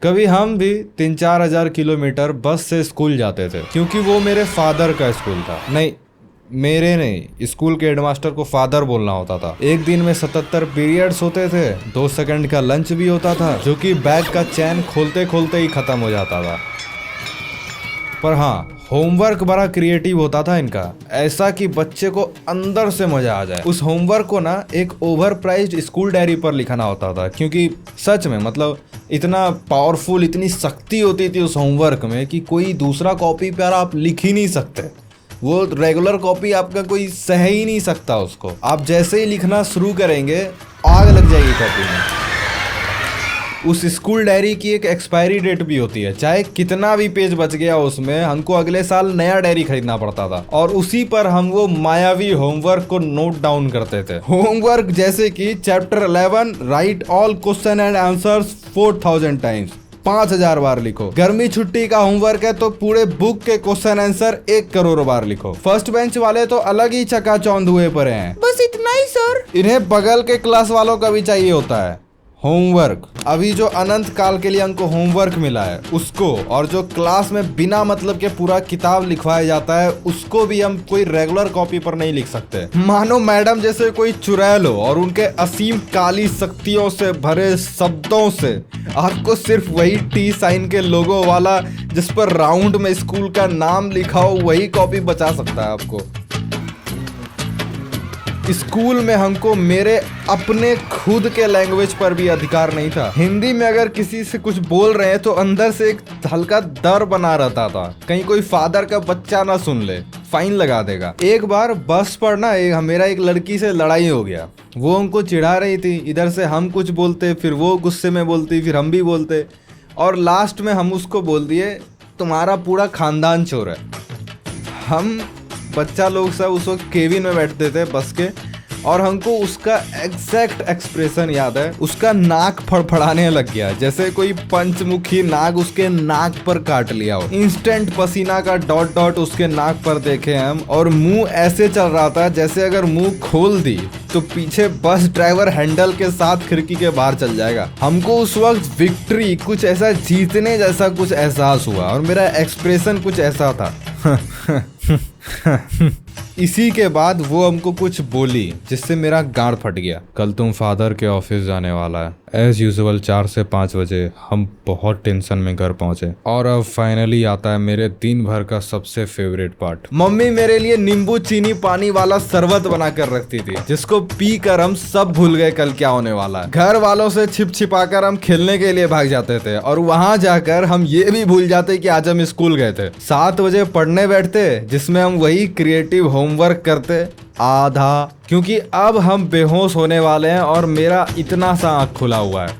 कभी हम भी 3-4 हज़ार किलोमीटर बस से स्कूल जाते थे, क्योंकि वो मेरे फादर का स्कूल था। नहीं, मेरे नहीं, स्कूल के हेडमास्टर को फादर बोलना होता था। एक दिन में 77 पीरियड्स होते थे, 2 सेकंड का लंच भी होता था, जो कि बैग का चैन खोलते खोलते ही खत्म हो जाता था। पर हाँ, होमवर्क बड़ा क्रिएटिव होता था इनका, ऐसा कि बच्चे को अंदर से मजा आ जाए। उस होमवर्क को ना एक ओवर प्राइज्ड स्कूल डायरी पर लिखना होता था, क्योंकि सच में मतलब इतना पावरफुल, इतनी शक्ति होती थी उस होमवर्क में कि कोई दूसरा कॉपी पर आप लिख ही नहीं सकते। वो रेगुलर कॉपी आपका कोई सह ही नहीं सकता उसको। आप जैसे ही लिखना शुरू करेंगे, आग लग जाएगी कॉपी में। उस स्कूल डायरी की एक एक्सपायरी डेट भी होती है, चाहे कितना भी पेज बच गया उसमें, हमको अगले साल नया डायरी खरीदना पड़ता था और उसी पर हम वो मायावी होमवर्क को नोट डाउन करते थे। होमवर्क जैसे कि chapter 11 right all question and answers 4000 times, 5000 बार लिखो। गर्मी छुट्टी का होमवर्क है तो पूरे बुक के क्वेश्चन आंसर 1 करोड़ बार लिखो। फर्स्ट बेंच वाले तो अलग ही चकाचौंध हुए पड़े हैं। बस इतना ही सर? इन्हें बगल के क्लास वालों का भी चाहिए होता है होमवर्क। अभी जो अनंत काल के लिए हमको होमवर्क मिला है उसको, और जो क्लास में बिना मतलब के पूरा किताब लिखवाया जाता है उसको भी हम कोई रेगुलर कॉपी पर नहीं लिख सकते। मानो मैडम जैसे कोई चुड़ैल हो और उनके असीम काली शक्तियों से भरे शब्दों से आपको सिर्फ वही टी साइन के लोगो वाला, जिस पर राउंड में स्कूल का नाम लिखा हो, वही कॉपी बचा सकता है आपको। स्कूल में हमको मेरे अपने खुद के लैंग्वेज पर भी अधिकार नहीं था। हिंदी में अगर किसी से कुछ बोल रहे हैं तो अंदर से एक हल्का डर बना रहता था, कहीं कोई फादर का बच्चा ना सुन ले, फाइन लगा देगा। एक बार बस पर ना मेरा एक लड़की से लड़ाई हो गया। वो हमको चिढ़ा रही थी, इधर से हम कुछ बोलते, फिर वो गुस्से में बोलती, फिर हम भी बोलते, और लास्ट में हम उसको बोल दिए तुम्हारा पूरा खानदान चोर है। हम बच्चा लोग सब उस वक्त केबिन में बैठते थे बस के, और हमको उसका एग्जैक्ट एक्सप्रेशन याद है। उसका नाक फड़फड़ाने लग गया, जैसे कोई पंचमुखी नाग उसके नाक पर काट लिया हो। इंस्टेंट पसीना का डॉट डॉट उसके नाक पर देखे हम, और मुंह ऐसे चल रहा था जैसे अगर मुंह खोल दी तो पीछे बस ड्राइवर हैंडल के साथ खिड़की के बाहर चल जाएगा। हमको उस वक्त विक्ट्री, कुछ ऐसा जीतने जैसा कुछ एहसास हुआ, और मेरा एक्सप्रेशन कुछ ऐसा था। इसी के बाद वो हमको कुछ बोली जिससे मेरा गांड फट गया। कल तुम फादर के ऑफिस जाने वाला है। एज यूजुअल 4 से 5 बजे हम बहुत टेंशन में घर पहुंचे, और अब फाइनली आता है मेरे दिन भर का सबसे फेवरेट पार्ट। मम्मी मेरे लिए नींबू चीनी पानी वाला शरबत बना कर रखती थी, जिसको पी कर हम सब भूल गए कल क्या होने वाला है। घर वालों से छिप छिपा कर हम खेलने के लिए भाग जाते थे, और वहां जाकर हम ये भी भूल जाते कि आज हम स्कूल गए थे। 7 बजे पढ़ने बैठते, जिसमें हम वही क्रिएटिव होमवर्क करते आधा, क्योंकि अब हम बेहोश होने वाले हैं और मेरा इतना सा आँख खुला हुआ है।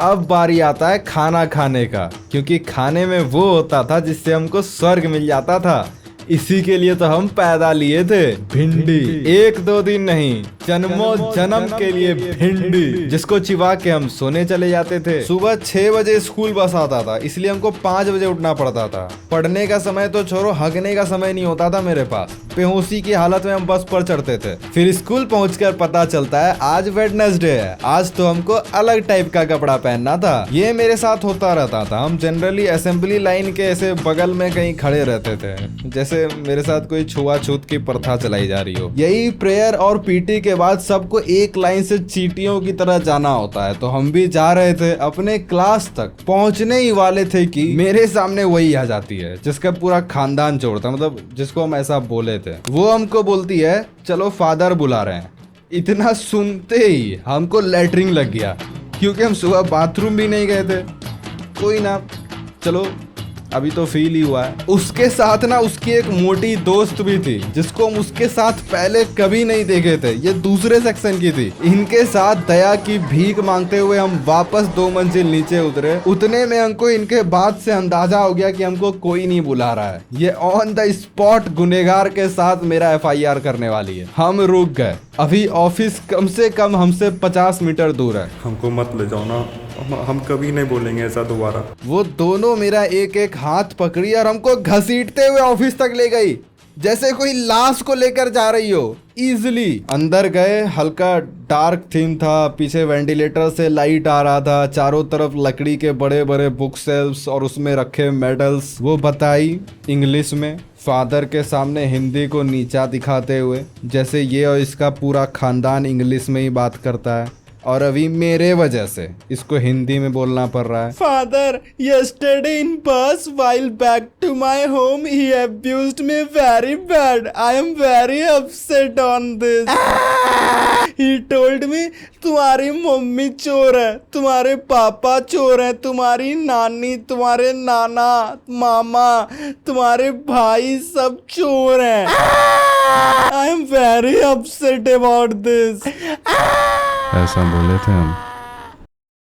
अब बारी आता है खाना खाने का, क्योंकि खाने में वो होता था जिससे हमको स्वर्ग मिल जाता था। इसी के लिए तो हम पैदा लिए थे, भिंडी। 1-2 दिन नहीं, जन्मों जन्म के लिए भिंडी, जिसको चिबा के हम सोने चले जाते थे। सुबह 6 बजे स्कूल बस आता था, इसलिए हमको 5 बजे उठना पड़ता था। पढ़ने का समय तो छोड़ो, हगने का समय नहीं होता था मेरे पास। बेहोशी की हालत में हम बस पर चढ़ते थे। फिर स्कूल पहुंचकर पता चलता है आज वेडनेसडे है, आज तो हमको अलग टाइप का कपड़ा पहनना था। ये मेरे साथ होता रहता था। हम जनरली असेंबली लाइन के ऐसे बगल में कहीं खड़े रहते थे, जैसे मेरे साथ कोई छुआछूत की प्रथा चलाई जा रही हो। यही प्रेयर और पीटी के बाद सबको एक लाइन से चींटियों की तरह जाना होता है, तो हम भी जा रहे थे। अपने क्लास तक पहुंचने ही वाले थे कि मेरे सामने वही आ जाती है जिसका पूरा खानदान चोर था, मतलब जिसको हम ऐसा बोले थे। वो हमको बोलती है चलो फादर बुला रहे हैं। इतना सुनते ही हमको लैटरिन लग गया, क्योंकि हम सुबह बाथरूम भी नहीं गए थे। कोई ना, चलो अभी तो फील ही हुआ है। उसके साथ ना उसकी एक मोटी दोस्त भी थी, जिसको हम उसके साथ पहले कभी नहीं देखे थे। ये दूसरे सेक्शन की थी। इनके साथ दया की भीख मांगते हुए हम वापस 2 मंजिल नीचे उतरे। उतने में हमको इनके बात से अंदाजा हो गया कि हमको कोई नहीं बुला रहा है। ये ऑन द स्पॉट गुनेगार के साथ मेरा FIR करने वाली है। हम रुक गए। अभी ऑफिस कम से कम हमसे 50 मीटर दूर है। हमको मत ले जाओ ना, हम कभी नहीं बोलेंगे ऐसा दोबारा। वो दोनों मेरा एक एक हाथ पकड़ी और हमको घसीटते हुए ऑफिस तक ले गई, जैसे कोई लाश को लेकर जा रही हो। इजिली। अंदर गए, हल्का डार्क थीम था, पीछे वेंटिलेटर से लाइट आ रहा था, चारों तरफ लकड़ी के बड़े बड़े बुक शेल्फ्स और उसमें रखे मेडल्स। वो बताई इंग्लिश में, फादर के सामने हिंदी को नीचा दिखाते हुए, जैसे ये और इसका पूरा खानदान इंग्लिश में ही बात करता है और अभी मेरे वजह से इसको हिंदी में बोलना पड़ रहा है। Father, yesterday in bus while back to my home he abused me very bad. I am very upset on this. He told me तुम्हारी मम्मी चोर है, तुम्हारे पापा चोर हैं, तुम्हारी नानी, तुम्हारे नाना, मामा, तुम्हारे भाई सब चोर हैं। I am very upset about this. ऐसा बोले थे हम।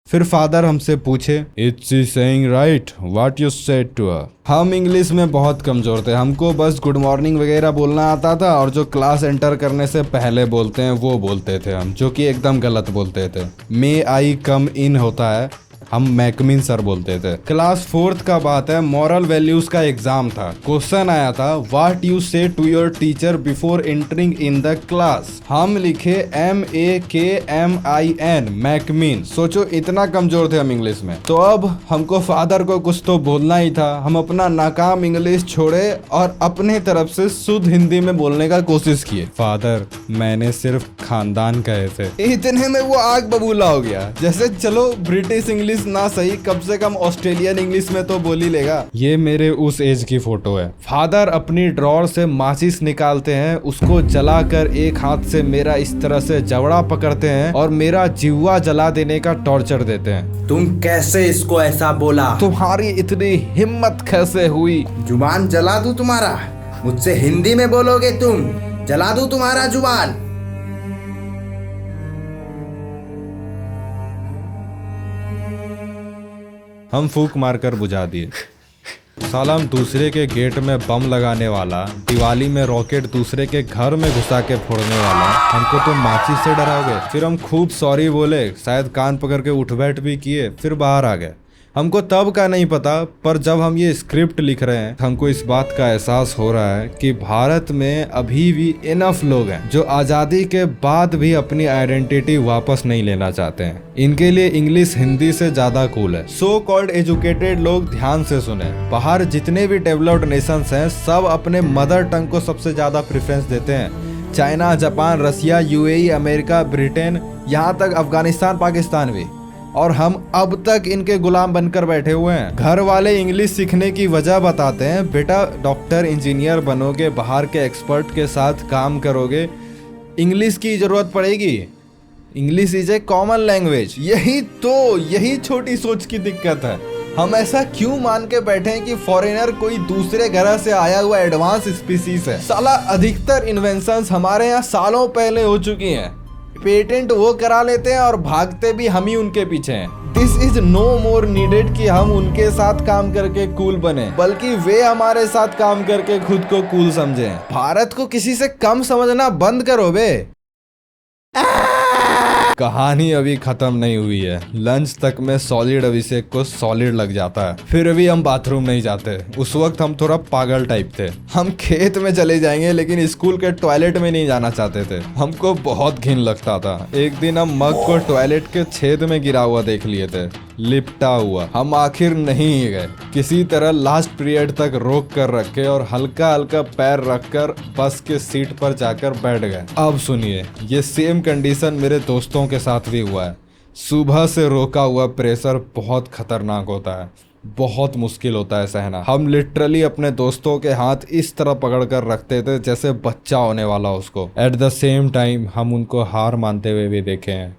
फिर फादर हमसे पूछे, it's she saying right what you said to her. हम इंग्लिश में बहुत कमजोर थे, हमको बस गुड मॉर्निंग वगैरह बोलना आता था और जो क्लास एंटर करने से पहले बोलते हैं वो बोलते थे हम, जो कि एकदम गलत बोलते थे। मे आई कम इन होता है, हम मैकमिन सर बोलते थे। क्लास 4th का बात है, मॉरल वैल्यूज का एग्जाम था। क्वेश्चन आया था, what you say to your teacher before entering in the class. हम लिखे MAKMIN, मैकमिन। सोचो इतना कमजोर थे हम इंग्लिश में। तो अब हमको फादर को कुछ तो बोलना ही था। हम अपना नाकाम इंग्लिश छोड़े और अपने तरफ से शुद्ध हिंदी में बोलने का कोशिश किए। फादर, मैंने सिर्फ खानदान कहे थे। इतने में वो आग बबूला हो गया, जैसे चलो ब्रिटिश इंग्लिश ना सही, कम से कम ऑस्ट्रेलियन इंग्लिश में तो बोल ही लेगा। ये मेरे उस एज की फोटो है। फादर अपनी ड्रॉर से माचिस निकालते हैं, उसको जलाकर एक हाथ से मेरा इस तरह से जबड़ा पकड़ते हैं और मेरा जीवा जला देने का टॉर्चर देते हैं। तुम कैसे इसको ऐसा बोला? तुम्हारी इतनी हिम्मत कैसे हुई? जुबान जला दूं तुम्हारा? मुझसे हिंदी में बोलोगे तुम? जला दूं तुम्हारा जुबान? हम फूंक मारकर बुझा दिए। साला, हम दूसरे के गेट में बम लगाने वाला, दिवाली में रॉकेट दूसरे के घर में घुसा के फोड़ने वाला, हमको तो माचिस से डराओगे? फिर हम खूब सॉरी बोले, शायद कान पकड़ के उठ बैठ भी किए, फिर बाहर आ गए। हमको तब का नहीं पता, पर जब हम ये स्क्रिप्ट लिख रहे हैं हमको इस बात का एहसास हो रहा है कि भारत में अभी भी इनफ लोग हैं जो आज़ादी के बाद भी अपनी आइडेंटिटी वापस नहीं लेना चाहते हैं। इनके लिए इंग्लिश हिंदी से ज़्यादा कूल है। सो कॉल्ड एजुकेटेड लोग ध्यान से सुने, बाहर जितने भी डेवलप्ड नेशंस हैं सब अपने मदर टंग को सबसे ज़्यादा प्रेफरेंस देते हैं। चाइना, जापान, रसिया, UAE, अमेरिका, ब्रिटेन, यहाँ तक अफगानिस्तान, पाकिस्तान भी। और हम अब तक इनके गुलाम बनकर बैठे हुए हैं। घर वाले इंग्लिश सीखने की वजह बताते हैं, बेटा डॉक्टर इंजीनियर बनोगे, बाहर के एक्सपर्ट के साथ काम करोगे, इंग्लिश की जरूरत पड़ेगी। English is a common language. यही छोटी सोच की दिक्कत है। हम ऐसा क्यों मान के बैठे हैं कि फॉरेनर कोई दूसरे ग्रह से आया हुआ एडवांस स्पीसीज है। साला अधिकतर इन्वेंशंस हमारे यहाँ सालों पहले हो चुकी हैं। पेटेंट वो करा लेते हैं और भागते भी हम ही उनके पीछे हैं। This is no more needed कि हम उनके साथ काम करके कूल बने, बल्कि वे हमारे साथ काम करके खुद को कूल समझें। भारत को किसी से कम समझना बंद करो बे। कहानी अभी खत्म नहीं हुई है। लंच तक में सॉलिड अभिषेक को सॉलिड लग जाता है। फिर भी हम बाथरूम नहीं जाते। उस वक्त हम थोड़ा पागल टाइप थे। हम खेत में चले जाएंगे लेकिन स्कूल के टॉयलेट में नहीं जाना चाहते थे। हमको बहुत घिन लगता था। एक दिन हम मग को टॉयलेट के छेद में गिरा हुआ देख लिए थे, लिपटा हुआ। हम आखिर नहीं गए, किसी तरह लास्ट पीरियड तक रोक कर रखे और हल्का हल्का पैर रखकर बस के सीट पर जाकर बैठ गए। अब सुनिए, ये सेम कंडीशन मेरे दोस्तों के साथ भी हुआ है। सुबह से रोका हुआ प्रेशर बहुत खतरनाक होता है, बहुत मुश्किल होता है सहना। हम लिटरली अपने दोस्तों के हाथ इस तरह पकड़ कर रखते थे जैसे बच्चा होने वाला उसको। एट द सेम टाइम हम उनको हार मानते हुए भी देखे हैं,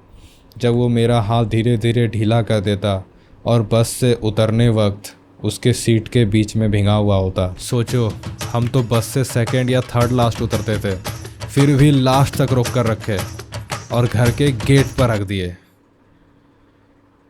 जब वो मेरा हाथ धीरे धीरे ढीला कर देता और बस से उतरने वक्त उसके सीट के बीच में भिंगा हुआ होता। सोचो, हम तो बस से सेकंड या थर्ड लास्ट उतरते थे, फिर भी लास्ट तक रोक कर रखे और घर के गेट पर रख दिए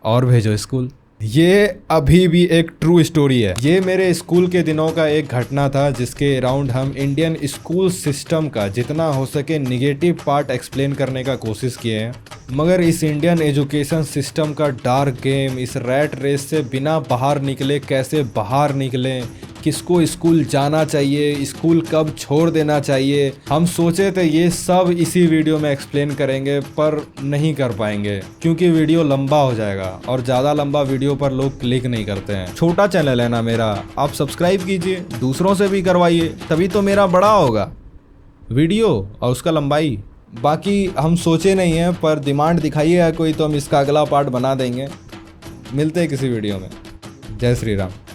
और भेजो स्कूल। ये अभी भी एक ट्रू स्टोरी है। ये मेरे स्कूल के दिनों का एक घटना था जिसके अराउंड हम इंडियन स्कूल सिस्टम का जितना हो सके निगेटिव पार्ट एक्सप्लेन करने का कोशिश किए हैं। मगर इस इंडियन एजुकेशन सिस्टम का डार्क गेम, इस रैट रेस से बिना बाहर निकले कैसे बाहर निकलें, किसको स्कूल जाना चाहिए, स्कूल कब छोड़ देना चाहिए। हम सोचे थे ये सब इसी वीडियो में एक्सप्लेन करेंगे, पर नहीं कर पाएंगे क्योंकि वीडियो लंबा हो जाएगा और ज़्यादा लंबा वीडियो पर लोग क्लिक नहीं करते हैं। छोटा चैनल है ना मेरा, आप सब्सक्राइब कीजिए, दूसरों से भी करवाइए, तभी तो मेरा बड़ा होगा वीडियो और उसका लंबाई। बाकी हम सोचे नहीं हैं, पर डिमांड दिखाइएगा कोई तो हम इसका अगला पार्ट बना देंगे। मिलते हैं किसी वीडियो में। जय श्री राम।